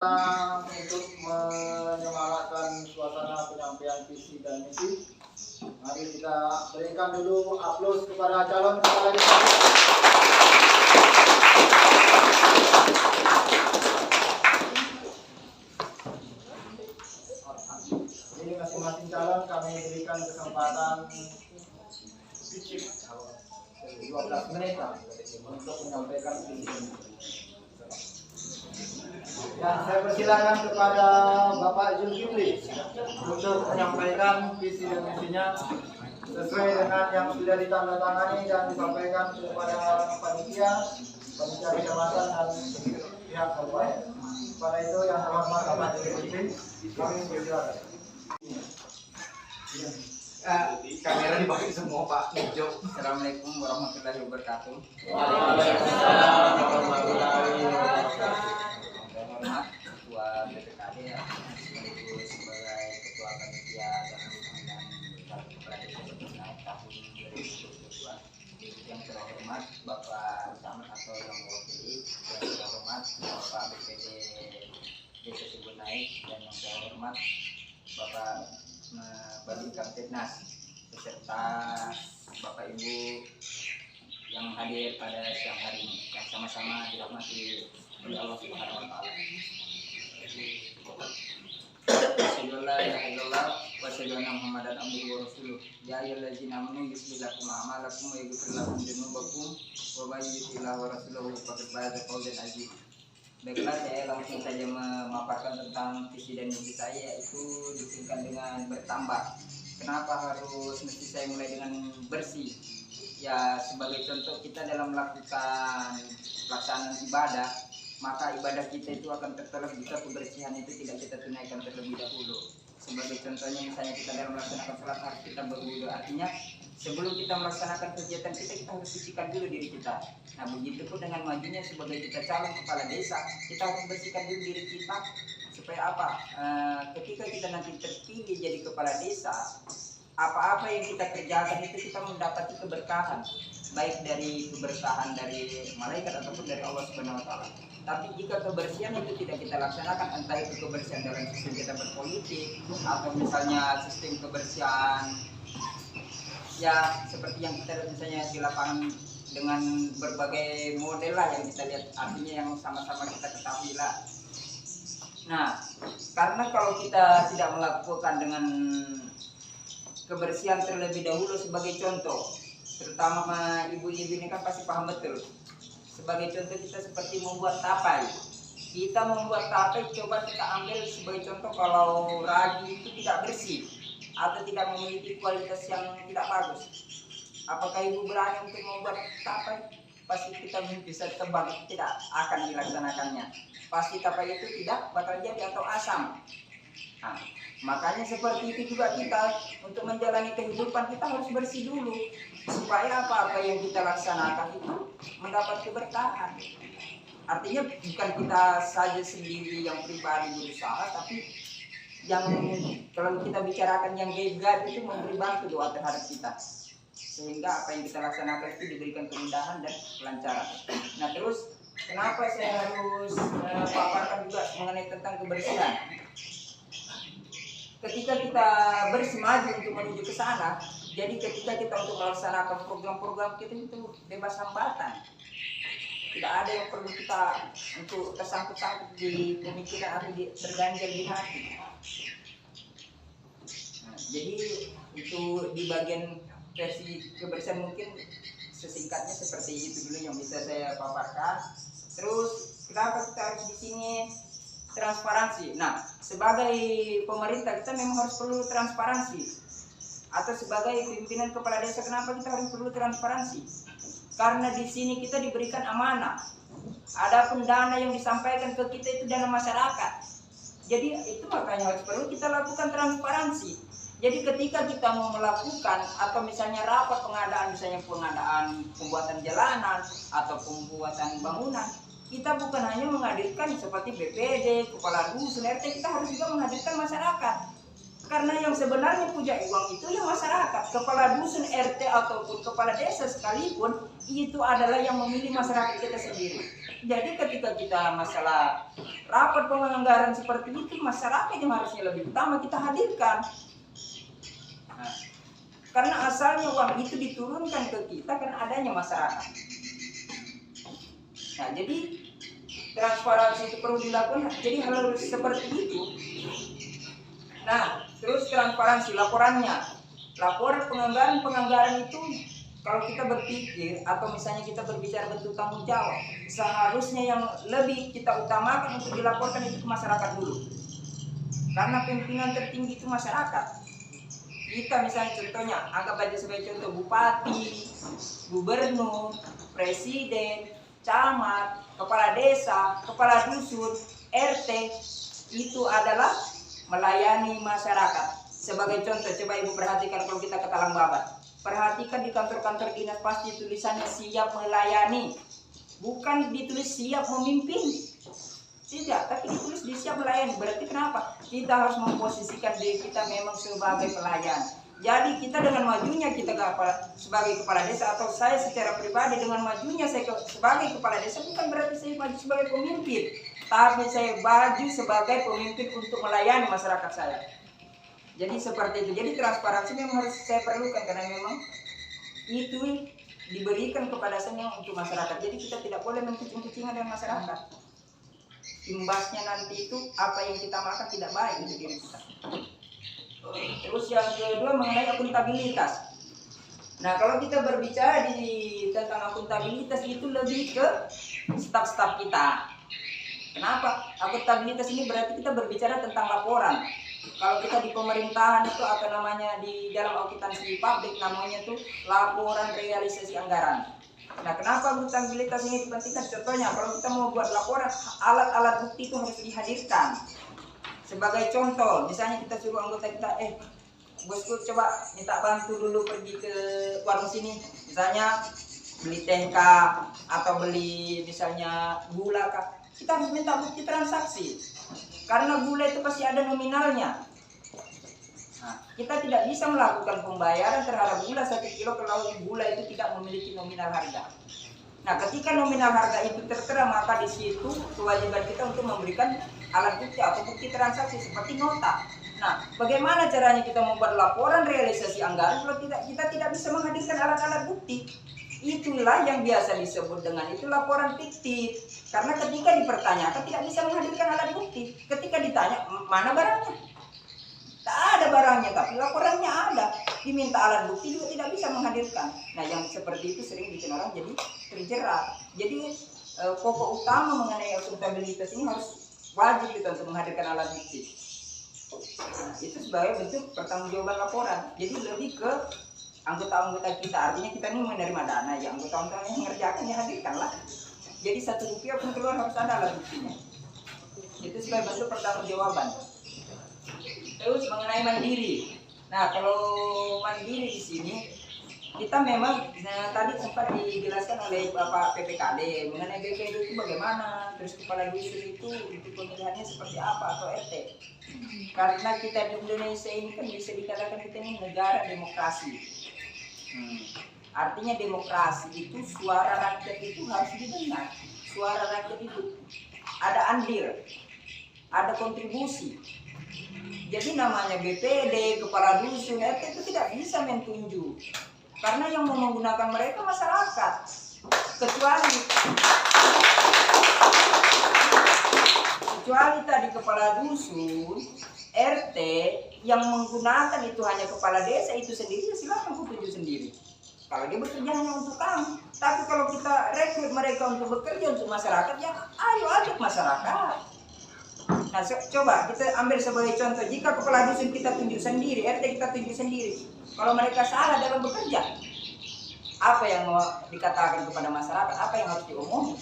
Untuk menyemarakan suasana penyampaian visi dan misi, mari kita berikan dulu aplaus kepada calon kepala desa. Jadi masing-masing calon kami berikan kesempatan 12 menit untuk menyampaikan visi. Dan saya persilakan kepada Bapak Zulkifli untuk menyampaikan visi dan misinya sesuai dengan yang sudah ditandatangani dan disampaikan kepada panitia kecamatan dan pihak kabupaten. Pada itu yang terhormat Bapak Zulkifli, kami persilakan. Kamera dipakai semua Pak Mujo. Assalamualaikum warahmatullahi wabarakatuh. Waalaikumsalam warahmatullahi wabarakatuh. Hormat Ketua BPKD ya, sekaligus sebagai Ketua Panitia dan Kepala Desa Sebenarnya tahun 2022. Yang terhormat Bapak Camat atau yang mewakili, yang terhormat Bapak BPD Desa Sebenarnya, dan yang terhormat Bapak Babin Kamtibnas beserta Bapak Ibu yang hadir pada siang hari ini, yang sama-sama dirahmati oleh Allah Subhanahu wa taala. Asyhadu an la ilaha illallah wa asyhadu anna Muhammadan abduhu wa rasuluh. Ya ayyuhallazina amanu yuslih lakum a'malakum wa yaghfir lakum dzunubakum wa may yuti'illah wa rasulahu faqad faza fawzan 'azima. Baiklah, saya langsung saja memaparkan tentang visi dan misi saya, yaitu disingkat dengan bertambah. Kenapa harus mesti saya mulai dengan bersih? Ya, sebagai contoh kita dalam melakukan pelaksanaan ibadah, maka ibadah kita itu akan tertolak jika kebersihan itu tidak kita tunaikan terlebih dahulu. Sebagai contohnya misalnya kita dalam melaksanakan sholat harus kita berwudu, artinya sebelum kita melaksanakan kegiatan kita harus sucikan dulu diri kita. Nah, begitu pun dengan majunya sebagai kita calon kepala desa, kita harus bersihkan dulu diri kita supaya apa? Ketika kita nanti terpilih jadi kepala desa, apa-apa yang kita kerjakan itu kita mendapati keberkahan, baik dari keberkahan dari malaikat ataupun dari Allah Subhanahu wa taala. Tapi jika kebersihan itu tidak kita laksanakan, entah itu kebersihan dalam sistem kita berpolitik atau misalnya sistem kebersihan ya seperti yang kita lihat misalnya di lapangan dengan berbagai model lah yang kita lihat, artinya yang sama-sama kita ketahui lah. Nah, karena kalau kita tidak melakukan dengan kebersihan terlebih dahulu, sebagai contoh, terutama ibu-ibu ini kan pasti paham betul. Sebagai contoh kita seperti membuat tapai. Kita membuat tapai, coba kita ambil sebagai contoh kalau ragi itu tidak bersih atau tidak memiliki kualitas yang tidak bagus. Apakah ibu berani untuk membuat tapai? Pasti kita bisa tebak tidak akan dilaksanakannya. Pasti tapai itu tidak bakal jadi atau asam. Nah, makanya seperti itu juga kita untuk menjalani kehidupan kita harus bersih dulu supaya apa yang kita laksanakan itu mendapat keberkahan. Artinya bukan kita saja sendiri yang pribadi berusaha, tapi yang kalau kita bicarakan yang gaib itu memberi bantu doa terhadap kita sehingga apa yang kita laksanakan itu diberikan kemudahan dan kelancaran. Nah, terus kenapa saya harus paparkan juga mengenai tentang kebersihan? Ketika kita bersih maju untuk menuju ke sana, jadi ketika kita untuk melaksanakan program-program kita itu bebas hambatan. Tidak ada yang perlu kita untuk tersangkut-sangkut di pemikiran atau terganjal di hati. Nah, jadi itu di bagian versi kebersihan mungkin sesingkatnya seperti itu dulu yang bisa saya paparkan. Terus kenapa kita harus di sini? Transparansi. Nah, sebagai pemerintah kita memang harus perlu transparansi. Atau sebagai pimpinan kepala desa kenapa kita harus perlu transparansi? Karena di sini kita diberikan amanah. Adapun dana yang disampaikan ke kita itu dana masyarakat. Jadi itu makanya harus perlu kita lakukan transparansi. Jadi ketika kita mau melakukan atau misalnya rapat pengadaan, misalnya pengadaan pembuatan jalanan atau pembuatan bangunan, kita bukan hanya menghadirkan seperti BPD, kepala dusun, RT, kita harus juga menghadirkan masyarakat. Karena yang sebenarnya punya uang itu yang masyarakat. Kepala dusun, RT ataupun kepala desa sekalipun itu adalah yang memilih masyarakat kita sendiri. Jadi ketika kita masalah rapat penganggaran seperti itu, masyarakat yang harusnya lebih utama kita hadirkan. Nah, karena asalnya uang itu diturunkan ke kita karena adanya masyarakat. Nah, jadi transparansi itu perlu dilakukan. Jadi hal seperti itu. Nah, terus transparansi laporannya. Laporan penganggaran itu kalau kita berpikir atau misalnya kita berbicara bentuk tanggung jawab, seharusnya yang lebih kita utamakan untuk dilaporkan itu ke masyarakat dulu. Karena pimpinan tertinggi itu masyarakat. Kita misalnya contohnya, anggap aja sebagai contoh bupati, gubernur, presiden, camat, kepala desa, kepala dusun, RT, itu adalah melayani masyarakat. Sebagai contoh, coba ibu perhatikan kalau kita ke Talang Babat. Perhatikan di kantor-kantor dinas pasti tulisannya siap melayani. Bukan ditulis siap memimpin. Tidak, tapi ditulis di siap melayani. Berarti kenapa? Kita harus memposisikan diri kita memang sebagai pelayan. Jadi kita dengan majunya kita sebagai kepala desa atau saya secara pribadi dengan majunya saya sebagai kepala desa bukan berarti saya maju sebagai pemimpin. Tapi saya maju sebagai pemimpin untuk melayani masyarakat saya. Jadi seperti itu. Jadi transparansi memang harus saya perlukan karena memang itu diberikan kepada saya untuk masyarakat. Jadi kita tidak boleh menkucing-kucingan dengan masyarakat. Imbasnya nanti itu apa yang kita makan tidak baik untuk diri kita. Terus yang kedua mengenai akuntabilitas. Nah kalau kita berbicara tentang akuntabilitas itu lebih ke staf-staf kita. Kenapa? Akuntabilitas ini berarti kita berbicara tentang laporan. Kalau kita di pemerintahan itu apa namanya di dalam akuntansi publik namanya tuh laporan realisasi anggaran. Nah kenapa akuntabilitas ini dipentingkan? Contohnya kalau kita mau buat laporan, alat-alat bukti itu harus dihadirkan. Sebagai contoh, misalnya kita suruh anggota kita, bosku coba minta bantu dulu pergi ke warung sini, misalnya beli teh kah, atau beli misalnya gula kah, kita harus minta bukti transaksi. Karena gula itu pasti ada nominalnya. Nah, kita tidak bisa melakukan pembayaran terhadap gula 1 kilo kalau gula itu tidak memiliki nominal harga. Nah, ketika nominal harga itu tertera, maka di situ kewajiban kita untuk memberikan alat bukti atau bukti transaksi seperti nota. Nah, bagaimana caranya kita membuat laporan realisasi anggaran kalau kita tidak bisa menghadirkan alat-alat bukti? Itulah yang biasa disebut dengan itu laporan fiktif. Karena ketika dipertanyakan tidak bisa menghadirkan alat bukti. Ketika ditanya mana barangnya? Tak ada barangnya, tapi laporannya ada. Diminta alat bukti juga tidak bisa menghadirkan. Nah yang seperti itu sering bikin orang jadi terjerat. Jadi pokok utama mengenai akuntabilitas ini harus wajib kita untuk menghadirkan alat bukti. Nah, itu sebagai bentuk pertanggungjawaban laporan. Jadi lebih ke anggota-anggota kita, artinya kita ini menerima dana, ya anggota-anggota yang mengerjakan ya hadirkanlah. Jadi 1 rupiah pun keluar harus ada alat buktinya. Itu sebagai bentuk pertanggungjawaban. Terus mengenai mandiri. Nah kalau mandiri di sini kita memang tadi sempat dijelaskan oleh Bapak PPKD mengenai BPD itu bagaimana, terus kepala dusun itu pemilihannya seperti apa atau RT. Karena kita di Indonesia ini kan bisa dikatakan kita ini negara demokrasi. Artinya demokrasi itu suara rakyat itu harus didengar. Suara rakyat itu ada andil, ada kontribusi. Jadi namanya BPD, kepala dusun, RT itu tidak bisa main tunjuk. Karena yang mau menggunakan mereka masyarakat. Kecuali tadi kepala dusun, RT yang menggunakan itu hanya kepala desa itu sendiri, silahkan tunjuk sendiri. Kalau dia bekerja hanya untuk kamu. Tapi kalau kita rekrut mereka untuk bekerja untuk masyarakat, ya ayo ajak masyarakat. Nah coba kita ambil sebagai contoh, jika kepala dusun kita tunjuk sendiri, RT kita tunjuk sendiri, kalau mereka salah dalam bekerja, apa yang mau dikatakan kepada masyarakat, apa yang harus diomongin?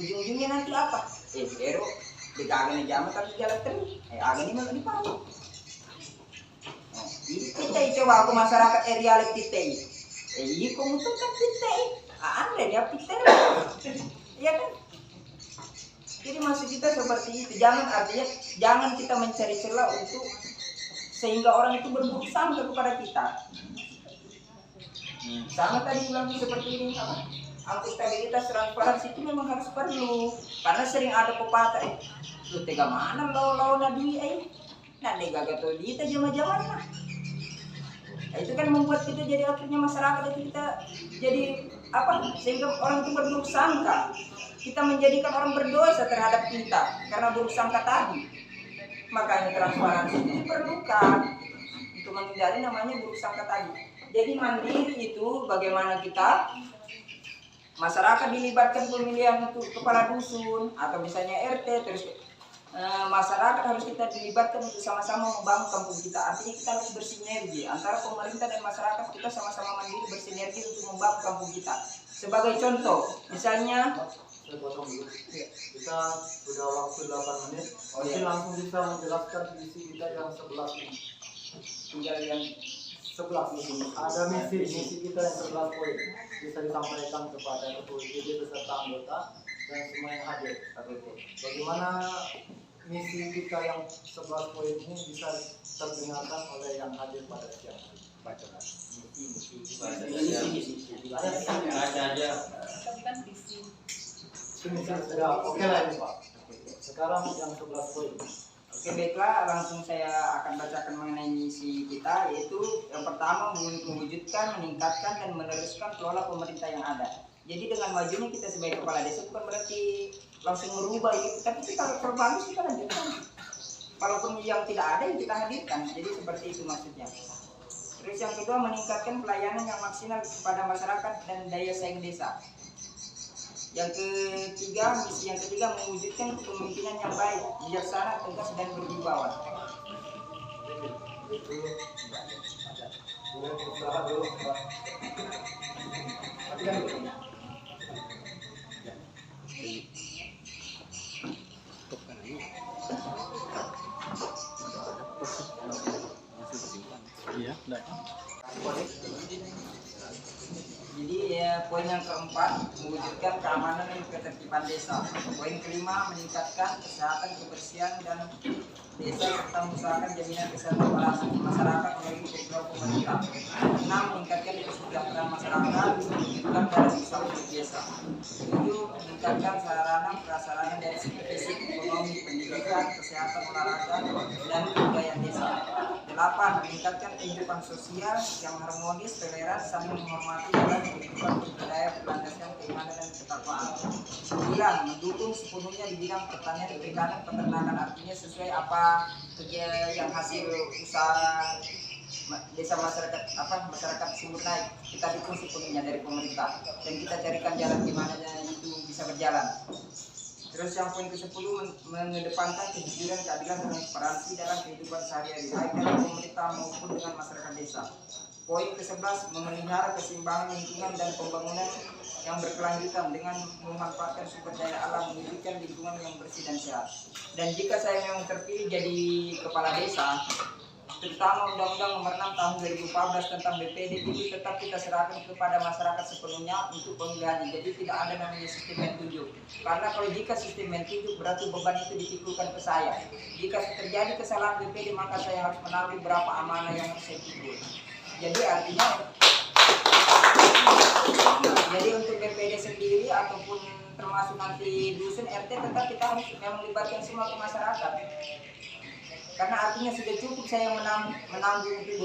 Ujung-ujungnya nanti apa? Pero dikagani jaman tapi jalan terus, agani malah dipakai. Kita coba aku masyarakat reality kita ini, kamu tuh kan kita anda dia kita, ya kan? Jadi maksud kita seperti itu, jangan kita mencari celah untuk sehingga orang itu berburuk sangka kepada kita. Sama tadi bilang seperti ini, akuntabilitas transparansi itu memang harus perlu, karena sering ada pepatah lu tega mana lo na duit nah nega gato di kita zaman nah. Nah, itu kan membuat kita jadi akhirnya masyarakat itu kita jadi apa, sehingga orang itu berburuk sangka, kita menjadikan orang berdosa terhadap kita karena buruk sangka tadi. Makanya transparansi itu diperlukan untuk menghindari namanya buruk sangka tadi. Jadi mandiri itu bagaimana kita masyarakat dilibatkan pemilihan untuk kepala dusun atau misalnya RT, terus masyarakat harus kita dilibatkan untuk sama-sama membangun kampung kita. Artinya kita harus bersinergi antara pemerintah dan masyarakat, kita sama-sama mandiri bersinergi untuk membangun kampung kita. Sebagai contoh, misalnya Saya potong dulu. Kita sudah waktu 8 menit. Mungkin langsung bisa menjelaskan visi kita yang 11 ini. tinggal yang 11 di sini. Ada misi kita yang 11 poin. Bisa disampaikan kepada ketua IPD beserta anggota dan semua yang hadir. Bagaimana misi kita yang 11 poin ini bisa terdengarkan oleh yang hadir pada siang hari? Baca aja. Misi sudah oke lah ini Pak. Sekarang yang 11 poin. Oke, baiklah, langsung saya akan bacakan mengenai misi kita, yaitu yang pertama mewujudkan, meningkatkan, dan meneruskan kelola pemerintah yang ada. Jadi dengan majunya kita sebagai kepala desa bukan berarti langsung merubah gitu, tapi kita perbagus, kita lanjutkan. Walaupun yang tidak ada yang kita hadirkan, jadi seperti itu maksudnya. Terus yang kedua, meningkatkan pelayanan yang maksimal kepada masyarakat dan daya saing desa. Yang ketiga, misi yang ketiga mewujudkan kepemimpinan yang baik, bijaksana, tegas, dan berwibawa. Jadi ya, poin yang keempat mewujudkan keamanan dan ketertiban desa. Poin kelima meningkatkan kesehatan, kebersihan dan desa serta mengusahakan jaminan kesehatan masyarakat melalui program pemerintah. 6. Meningkatkan kesejahteraan masyarakat, mewujudkan dalam usaha desa. 7. Meningkatkan sarana prasarana dari segi fisik, ekonomi, pendidikan, kesehatan, olahraga, dan kebudayaan desa. 8. Meningkatkan kehidupan sosial yang harmonis, toleran, saling menghormati, dan kehidupan budaya berlandaskan keimanan dan ketakwaan. 9. Mendukung sepenuhnya di bidang pertanian, perikanan, peternakan, artinya sesuai apa kegiatan yang hasil usaha desa masyarakat sumber naik, kita dukung sepenuhnya dari pemerintah dan kita carikan jalan gimana itu bisa berjalan. Terus yang poin ke-10 mengedepankan kejujuran, keadilan, dan transparansi dalam kehidupan sehari-hari baik dari pemerintah maupun dengan masyarakat desa. Poin ke-11 memelihara keseimbangan lingkungan dan pembangunan yang berkelanjutan dengan memanfaatkan sumber daya alam, mewujudkan lingkungan yang bersih dan sehat. Dan jika saya memang terpilih jadi kepala desa, terutama Undang-Undang Nomor 6 Tahun 2014 tentang BPD itu tetap kita serahkan kepada masyarakat sepenuhnya untuk pemilihannya. Jadi tidak ada namanya sistem main tunjuk. Karena kalau jika sistem main tunjuk berarti beban itu dipikulkan ke saya. Jika terjadi kesalahan BPD maka saya harus menanggung berapa amanah yang harus saya pikul. Jadi artinya untuk BPD sendiri ataupun termasuk nanti dusun RT tetap kita harus memang melibatkan semua ke masyarakat. Karena artinya sudah cukup saya menanggung itu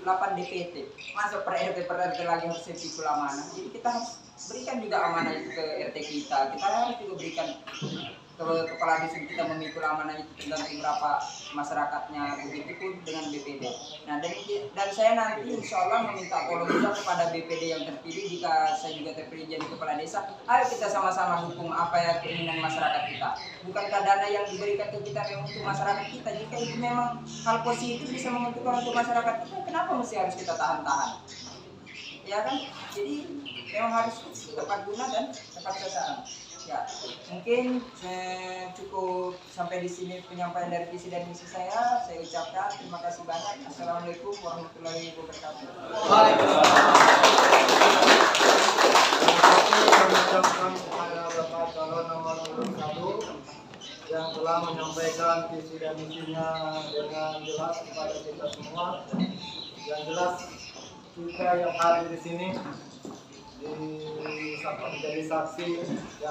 28 DPT. Masa per RT lagi harus saya pikul amanah. Jadi kita harus berikan juga amanah itu ke RT kita. Kita harus juga berikan ke kepala dusun kita memikul amanah itu tergantung berapa masyarakatnya, begitu pun dengan BPD. Nah dan saya nanti insya Allah meminta tolong juga kepada BPD yang terpilih jika saya juga terpilih jadi kepala desa. Ayo kita sama-sama dukung apa yang keinginan masyarakat kita. Bukankah dana yang diberikan ke kita memang untuk masyarakat kita? Jika itu memang hal positif bisa menguntungkan untuk masyarakat kita, kenapa mesti harus kita tahan-tahan? Ya kan? Jadi memang harus tepat guna dan tepat sasaran. Ya, mungkin cukup sampai di sini penyampaian dari visi dan misi saya. Saya ucapkan terima kasih banyak. Assalamualaikum warahmatullahi wabarakatuh. Mengucapkan kepada Bapak calon nomor 1 yang telah menyampaikan visi dan misinya dengan jelas kepada kita semua. Yang jelas kita yang hadir di sini menjadi saksi ya